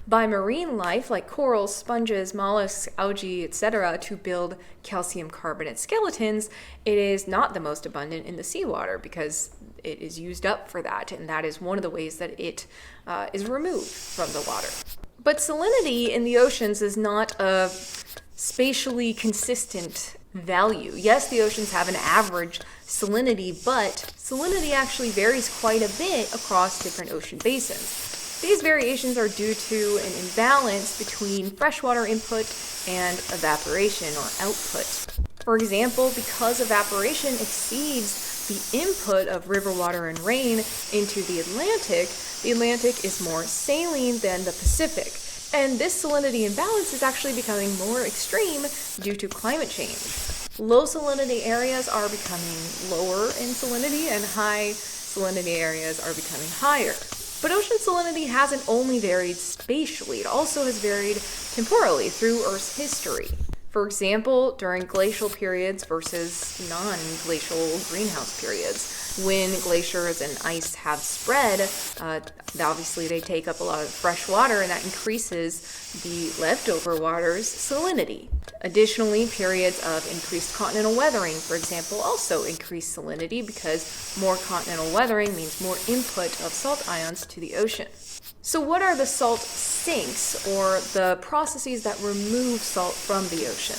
by marine life like corals, sponges, mollusks, algae, etc. to build calcium carbonate skeletons, it is not the most abundant in the seawater because it is used up for that, and that is one of the ways that it is removed from the water. But salinity in the oceans is not a spatially consistent value. Yes, the oceans have an average salinity, but salinity actually varies quite a bit across different ocean basins. These variations are due to an imbalance between freshwater input and evaporation or output. For example, because evaporation exceeds the input of river water and rain into the Atlantic is more saline than the Pacific. And this salinity imbalance is actually becoming more extreme due to climate change. Low salinity areas are becoming lower in salinity, and high salinity areas are becoming higher. But ocean salinity hasn't only varied spatially, it also has varied temporally through Earth's history. For example, during glacial periods versus non-glacial greenhouse periods. When glaciers and ice have spread, obviously they take up a lot of fresh water, and that increases the leftover water's salinity. Additionally, periods of increased continental weathering, for example, also increase salinity because more continental weathering means more input of salt ions to the ocean. So what are the salt sinks, or the processes that remove salt from the ocean?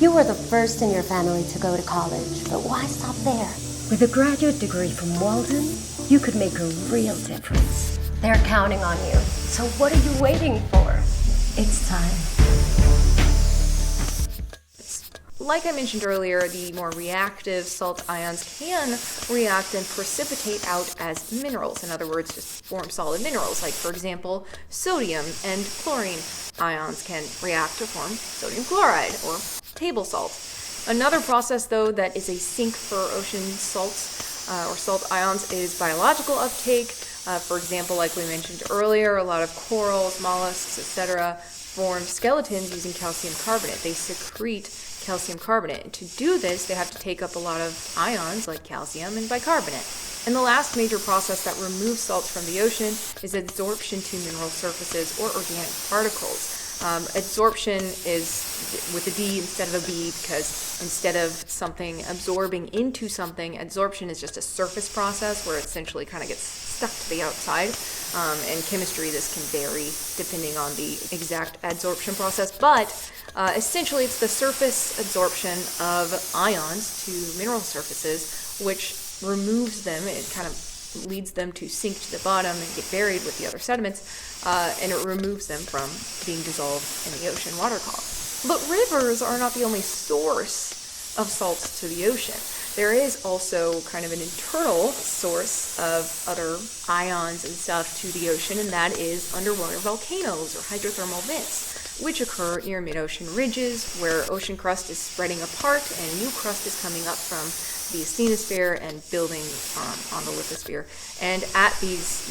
You were the first in your family to go to college, but why stop there? With a graduate degree from Walden, you could make a real difference. They're counting on you. So what are you waiting for? It's time. Like I mentioned earlier, the more reactive salt ions can react and precipitate out as minerals. In other words, just form solid minerals. Like, for example, sodium and chlorine ions can react to form sodium chloride or table salt. Another process, though, that is a sink for ocean salts or salt ions is biological uptake. For example, like we mentioned earlier, a lot of corals, mollusks, etc. form skeletons using calcium carbonate. They secrete calcium carbonate. And to do this, they have to take up a lot of ions like calcium and bicarbonate. And the last major process that removes salts from the ocean is adsorption to mineral surfaces or organic particles. Adsorption is with a D instead of a B because instead of something absorbing into something, adsorption is just a surface process where it essentially kind of gets stuck to the outside. In chemistry, this can vary depending on the exact adsorption process, but essentially it's the surface adsorption of ions to mineral surfaces, which removes them. It kind of leads them to sink to the bottom and get buried with the other sediments, and it removes them from being dissolved in the ocean water column. But rivers are not the only source of salts to the ocean. There is also kind of an internal source of other ions and stuff to the ocean, and that is underwater volcanoes or hydrothermal vents, which occur near mid-ocean ridges where ocean crust is spreading apart and new crust is coming up from the asthenosphere and building on the lithosphere. And at these,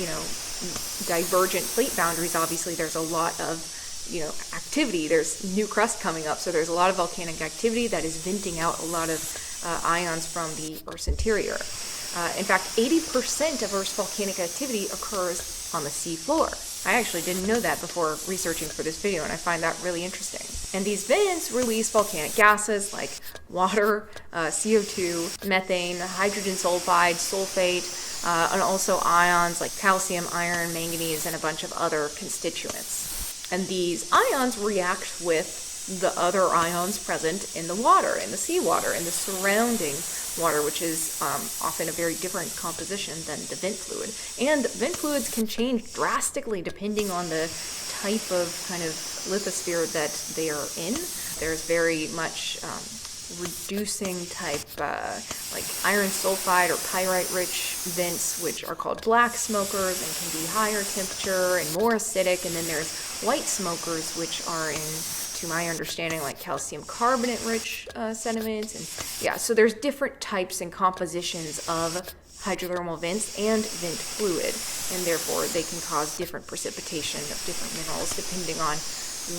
divergent plate boundaries, obviously there's a lot of, activity. There's new crust coming up, so there's a lot of volcanic activity that is venting out a lot of ions from the Earth's interior. In fact, 80% of Earth's volcanic activity occurs on the seafloor. I actually didn't know that before researching for this video, and I find that really interesting. And these vents release volcanic gases like water, CO2, methane, hydrogen sulfide, sulfate, and also ions like calcium, iron, manganese, and a bunch of other constituents. And these ions react with the other ions present in the water, in the seawater, in the surrounding water, which is often a very different composition than the vent fluid. And vent fluids can change drastically depending on the type of kind of lithosphere that they are in. There's very much reducing type like iron sulfide or pyrite rich vents, which are called black smokers and can be higher temperature and more acidic. And then there's white smokers, which are in to my understanding, like calcium carbonate rich sediments. And yeah, so there's different types and compositions of hydrothermal vents and vent fluid, and therefore they can cause different precipitation of different minerals depending on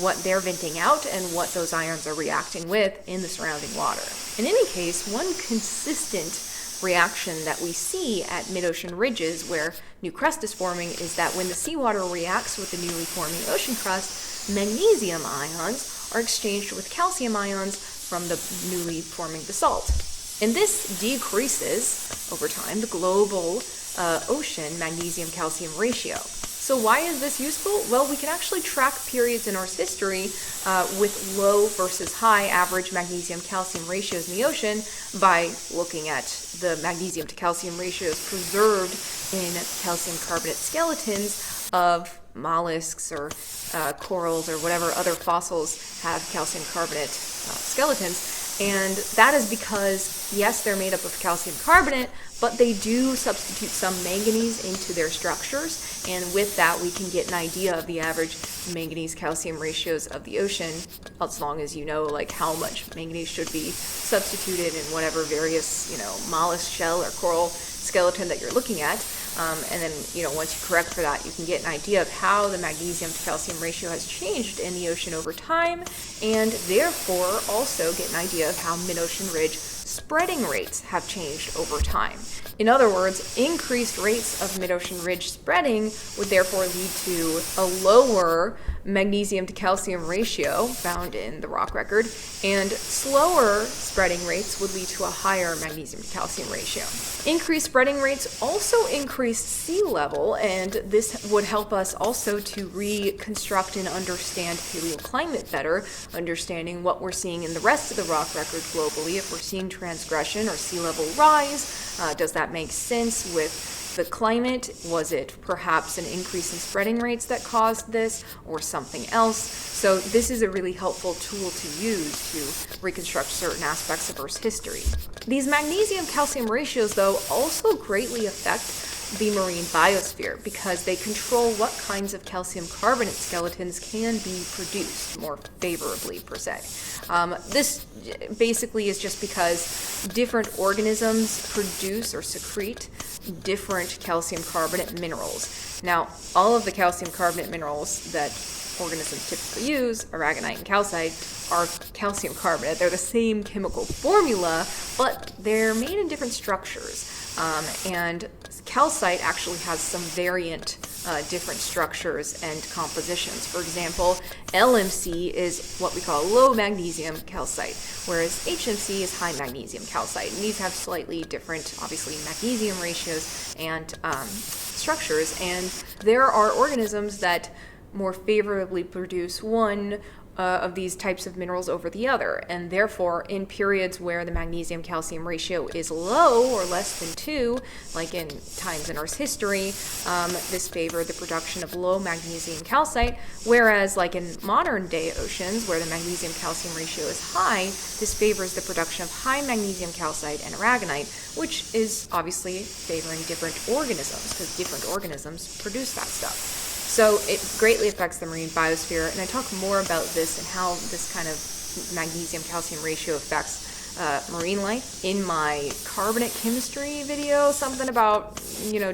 what they're venting out and what those ions are reacting with in the surrounding water. In any case, one consistent reaction that we see at mid-ocean ridges where new crust is forming is that when the seawater reacts with the newly forming ocean crust, magnesium ions are exchanged with calcium ions from the newly forming basalt. And this decreases, over time, the global ocean magnesium-calcium ratio. So why is this useful? Well, we can actually track periods in Earth's history with low versus high average magnesium-calcium ratios in the ocean by looking at the magnesium to calcium ratios preserved in calcium carbonate skeletons of mollusks or corals or whatever other fossils have calcium carbonate skeletons. And that is because, yes, they're made up of calcium carbonate, but they do substitute some manganese into their structures. And with that, we can get an idea of the average manganese-calcium ratios of the ocean, as long as you know, like, how much manganese should be substituted in whatever various, mollusk shell or coral skeleton that you're looking at. And then, once you correct for that, you can get an idea of how the magnesium to calcium ratio has changed in the ocean over time, and therefore also get an idea of how mid-ocean ridge spreading rates have changed over time. In other words, increased rates of mid-ocean ridge spreading would therefore lead to a lower magnesium to calcium ratio found in the rock record, and slower spreading rates would lead to a higher magnesium to calcium ratio. Increased spreading rates also increase sea level, and this would help us also to reconstruct and understand paleoclimate better, understanding what we're seeing in the rest of the rock record globally. If we're seeing transgression or sea level rise, does that make sense with the climate? Was it perhaps an increase in spreading rates that caused this, or something else? So this is a really helpful tool to use to reconstruct certain aspects of Earth's history. These magnesium-calcium ratios, though, also greatly affect the marine biosphere because they control what kinds of calcium carbonate skeletons can be produced more favorably, per se. This basically is just because different organisms produce or secrete different calcium carbonate minerals. Now, all of the calcium carbonate minerals that organisms typically use, aragonite and calcite, are calcium carbonate. They're the same chemical formula, but they're made in different structures. And calcite actually has some variant different structures and compositions. For example, LMC is what we call low magnesium calcite, whereas HMC is high magnesium calcite. And these have slightly different, obviously, magnesium ratios and structures. And there are organisms that more favorably produce one of these types of minerals over the other, and therefore in periods where the magnesium-calcium ratio is low or less than 2, like in times in Earth's history, this favored the production of low magnesium calcite, whereas like in modern day oceans where the magnesium-calcium ratio is high, this favors the production of high magnesium calcite and aragonite, which is obviously favoring different organisms because different organisms produce that stuff. So it greatly affects the marine biosphere, and I talk more about this and how this kind of magnesium-calcium ratio affects marine life in my carbonate chemistry video, something about,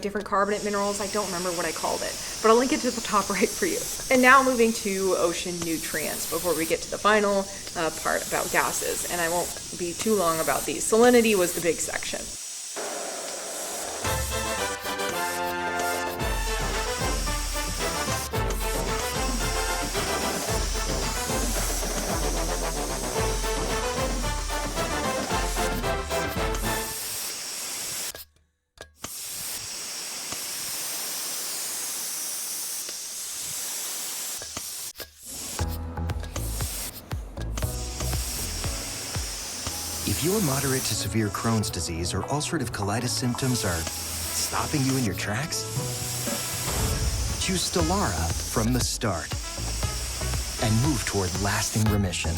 different carbonate minerals. I don't remember what I called it, but I'll link it to the top right for you. And now moving to ocean nutrients before we get to the final part about gases, and I won't be too long about these. Salinity was the big section. If your moderate to severe Crohn's disease or ulcerative colitis symptoms are stopping you in your tracks, choose Stelara from the start and move toward lasting remission.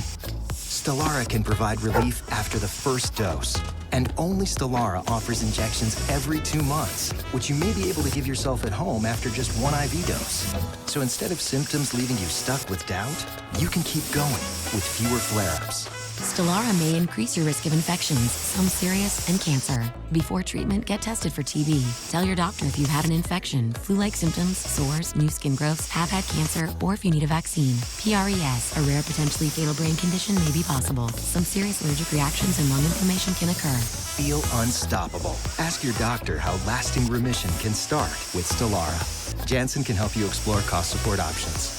Stellara can provide relief after the first dose. And only Stellara offers injections every 2 months, which you may be able to give yourself at home after just 1 IV dose. So instead of symptoms leaving you stuck with doubt, you can keep going with fewer flare-ups. Stellara may increase your risk of infections, some serious, and cancer. Before treatment, get tested for TB. Tell your doctor if you've had an infection, flu-like symptoms, sores, new skin growths, have had cancer, or if you need a vaccine. PRES, a rare potentially fatal brain condition, may be possible. Some serious allergic reactions and lung inflammation can occur. Feel unstoppable. Ask your doctor how lasting remission can start with Stellara. Janssen can help you explore cost support options.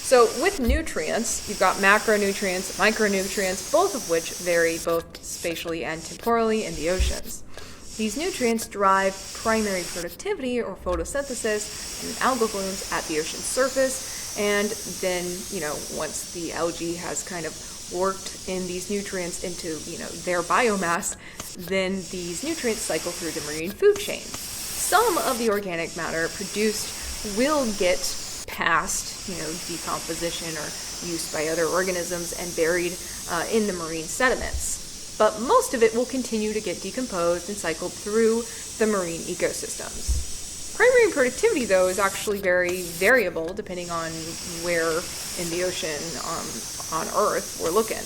So with nutrients, you've got macronutrients, micronutrients, both of which vary both spatially and temporally in the oceans. These nutrients drive primary productivity or photosynthesis in algal blooms at the ocean's surface, and then, once the algae has kind of worked in these nutrients into, their biomass, then these nutrients cycle through the marine food chain. Some of the organic matter produced will get past, decomposition or use by other organisms and buried in the marine sediments. But most of it will continue to get decomposed and cycled through the marine ecosystems. Primary productivity, though, is actually very variable depending on where in the ocean on Earth we're looking.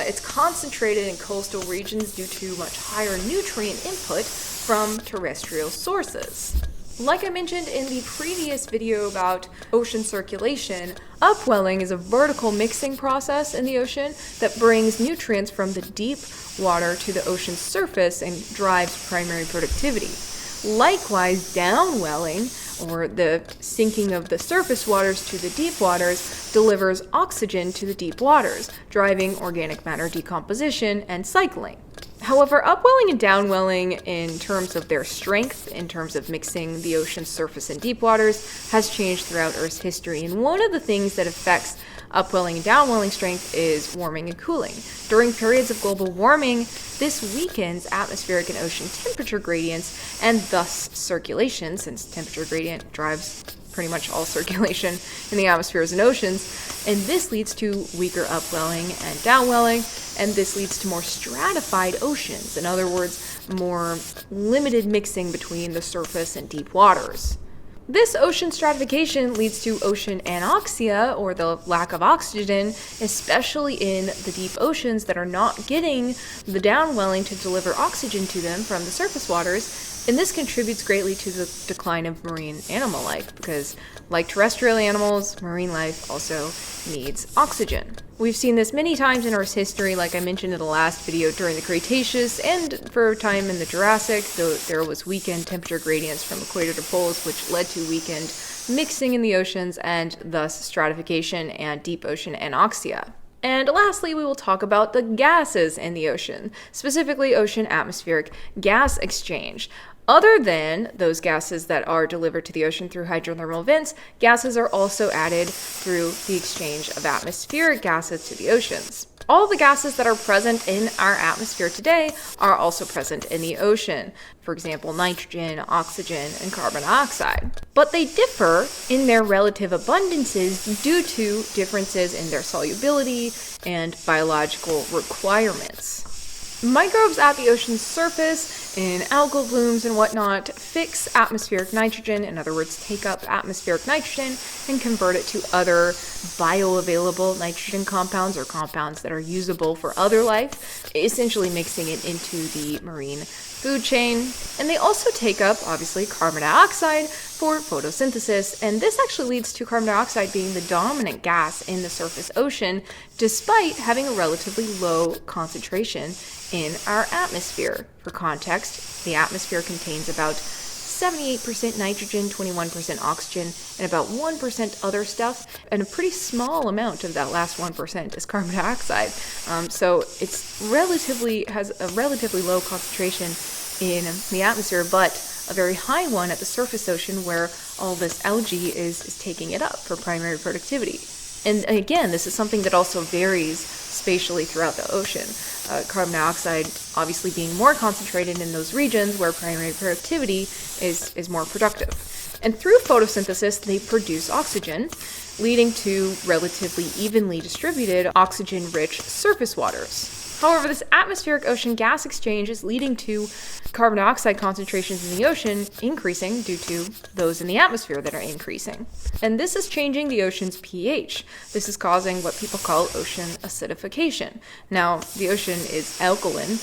It's concentrated in coastal regions due to much higher nutrient input from terrestrial sources. Like I mentioned in the previous video about ocean circulation, upwelling is a vertical mixing process in the ocean that brings nutrients from the deep water to the ocean's surface and drives primary productivity. Likewise, downwelling, or the sinking of the surface waters to the deep waters, delivers oxygen to the deep waters, driving organic matter decomposition and cycling. However, upwelling and downwelling, in terms of their strength, in terms of mixing the ocean's surface and deep waters, has changed throughout Earth's history. And one of the things that affects upwelling and downwelling strength is warming and cooling. During periods of global warming, this weakens atmospheric and ocean temperature gradients and thus circulation, since temperature gradient drives pretty much all circulation in the atmospheres and oceans, and this leads to weaker upwelling and downwelling, and this leads to more stratified oceans, in other words, more limited mixing between the surface and deep waters. This ocean stratification leads to ocean anoxia, or the lack of oxygen, especially in the deep oceans that are not getting the downwelling to deliver oxygen to them from the surface waters, and this contributes greatly to the decline of marine animal life, because like terrestrial animals, marine life also needs oxygen. We've seen this many times in Earth's history, like I mentioned in the last video, during the Cretaceous and for a time in the Jurassic, though there was weakened temperature gradients from equator to poles, which led to weakened mixing in the oceans and thus stratification and deep ocean anoxia. And lastly, we will talk about the gases in the ocean, specifically ocean atmospheric gas exchange. Other than those gases that are delivered to the ocean through hydrothermal vents, gases are also added through the exchange of atmospheric gases to the oceans. All the gases that are present in our atmosphere today are also present in the ocean. For example, nitrogen, oxygen, and carbon dioxide. But they differ in their relative abundances due to differences in their solubility and biological requirements. Microbes at the ocean's surface, in algal blooms and whatnot, fix atmospheric nitrogen, in other words, take up atmospheric nitrogen and convert it to other bioavailable nitrogen compounds or compounds that are usable for other life, essentially mixing it into the marine food chain. And they also take up, obviously, carbon dioxide for photosynthesis, and this actually leads to carbon dioxide being the dominant gas in the surface ocean, despite having a relatively low concentration in our atmosphere. For context, the atmosphere contains about 78% nitrogen, 21% oxygen, and about 1% other stuff, and a pretty small amount of that last 1% is carbon dioxide. So it's has a relatively low concentration in the atmosphere, but a very high one at the surface ocean where all this algae is taking it up for primary productivity. And again, this is something that also varies spatially throughout the ocean. Carbon dioxide obviously being more concentrated in those regions where primary productivity is more productive. And through photosynthesis, they produce oxygen, leading to relatively evenly distributed oxygen-rich surface waters. However, this atmospheric ocean gas exchange is leading to carbon dioxide concentrations in the ocean increasing due to those in the atmosphere that are increasing. And this is changing the ocean's pH. This is causing what people call ocean acidification. Now, the ocean is alkaline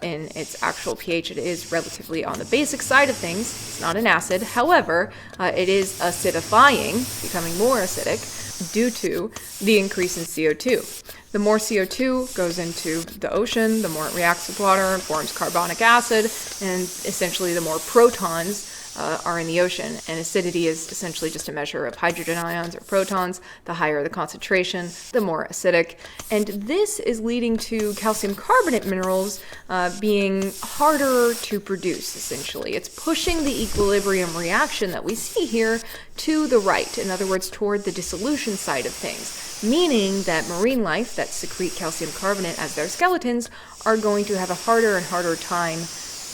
in its actual pH. It is relatively on the basic side of things. It's not an acid. However, it is acidifying, becoming more acidic, due to the increase in CO2. The more CO2 goes into the ocean, the more it reacts with water and forms carbonic acid, and essentially the more protons are in the ocean. And acidity is essentially just a measure of hydrogen ions or protons. The higher the concentration, the more acidic. And this is leading to calcium carbonate minerals being harder to produce, essentially. It's pushing the equilibrium reaction that we see here to the right, in other words, toward the dissolution side of things, meaning that marine life that secrete calcium carbonate as their skeletons are going to have a harder and harder time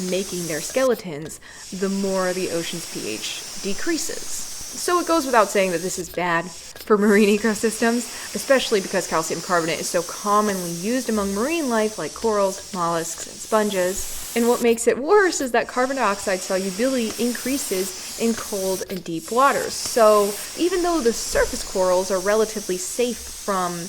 making their skeletons the more the ocean's pH decreases. So it goes without saying that this is bad for marine ecosystems, especially because calcium carbonate is so commonly used among marine life like corals, mollusks, and sponges. And what makes it worse is that carbon dioxide solubility increases in cold and deep waters. So even though the surface corals are relatively safe from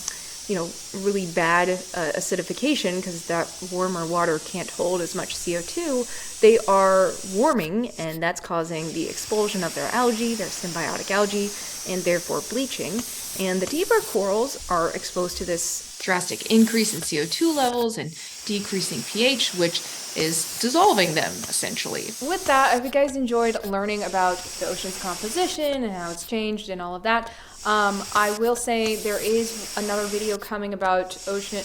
really bad acidification because that warmer water can't hold as much CO2, they are warming, and that's causing the expulsion of their algae, their symbiotic algae, and therefore bleaching. And the deeper corals are exposed to this drastic increase in CO2 levels and decreasing pH, which is dissolving them, essentially. With that, I hope you guys enjoyed learning about the ocean's composition and how it's changed and all of that. I will say there is another video coming about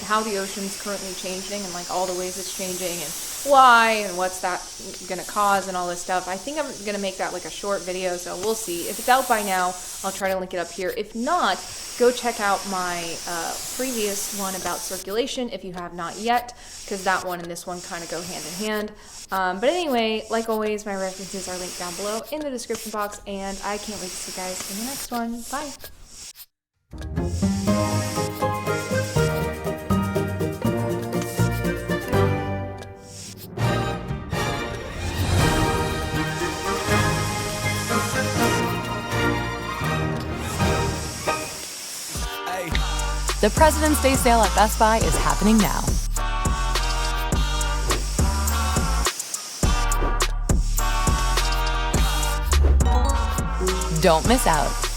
how the ocean's currently changing and like all the ways it's changing and why and what's that going to cause and all this stuff. I think I'm going to make that like a short video, so we'll see. If it's out by now, I'll try to link it up here. If not, go check out my previous one about circulation if you have not yet, because that one and this one kind of go hand in hand. But anyway, like always, my references are linked down below in the description box, and I can't wait to see you guys in the next one. Bye! The President's Day sale at Best Buy is happening now. Don't miss out.